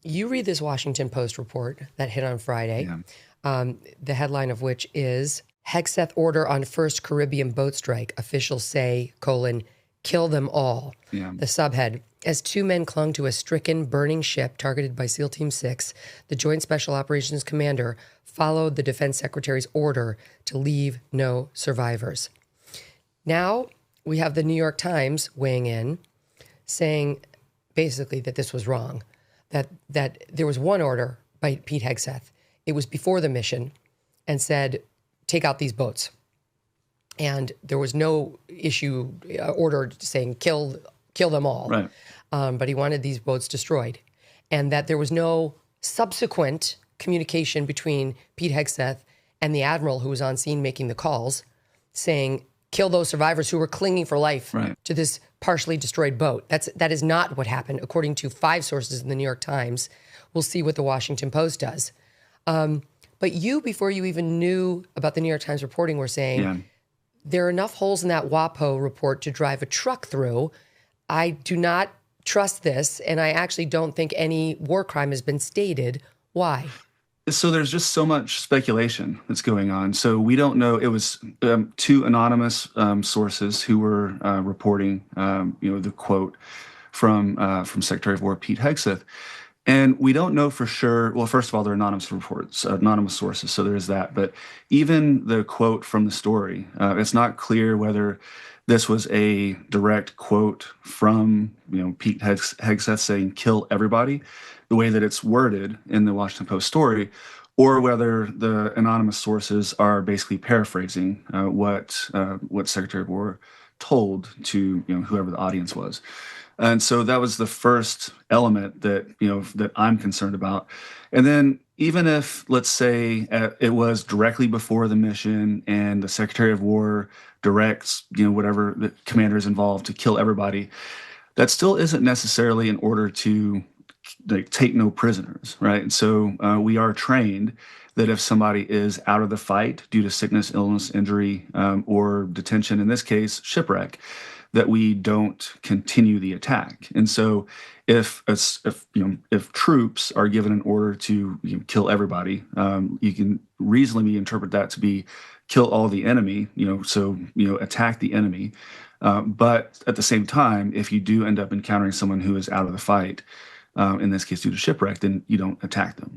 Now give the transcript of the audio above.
You read this Washington Post report that hit on Friday, the headline of which is Hegseth order on first Caribbean boat strike. Officials say, kill them all. Yeah. The subhead, as two men clung to a stricken, burning ship targeted by SEAL Team 6, the Joint Special Operations Commander followed the Defense Secretary's order to leave no survivors. Now we have the New York Times weighing in, saying basically that this was wrong, that there was one order by Pete Hegseth. It was before the mission and said, take out these boats. And there was no issue ordered saying kill them all. Right. But he wanted these boats destroyed. And that there was no subsequent communication between Pete Hegseth and the admiral who was on scene making the calls saying, kill those survivors who were clinging for life to this partially destroyed boat. That is not what happened, according to 5 sources in the New York Times. We'll see what the Washington Post does. But you, before you even knew about the New York Times reporting, were saying there are enough holes in that WAPO report to drive a truck through. I do not trust this, and I actually don't think any war crime has been stated. Why? So there's just so much speculation that's going on. So we don't know. It was 2 anonymous sources who were reporting, the quote from Secretary of War Pete Hegseth. And we don't know for sure. Well, first of all, they're anonymous reports, anonymous sources. So there's that. But even the quote from the story, it's not clear whether this was a direct quote from, Pete Hegseth saying "kill everybody," the way that it's worded in the Washington Post story, or whether the anonymous sources are basically paraphrasing what Secretary of War told to whoever the audience was. And so that was the first element that I'm concerned about. And then even if, let's say, it was directly before the mission and the Secretary of War directs, whatever the commander is involved to kill everybody, that still isn't necessarily in order to take no prisoners, right? And so we are trained that if somebody is out of the fight due to sickness, illness, injury, or detention, in this case, shipwreck, that we don't continue the attack. And so if troops are given an order to kill everybody, you can reasonably interpret that to be kill all the enemy, attack the enemy. But at the same time, if you do end up encountering someone who is out of the fight, in this case due to shipwreck, then you don't attack them.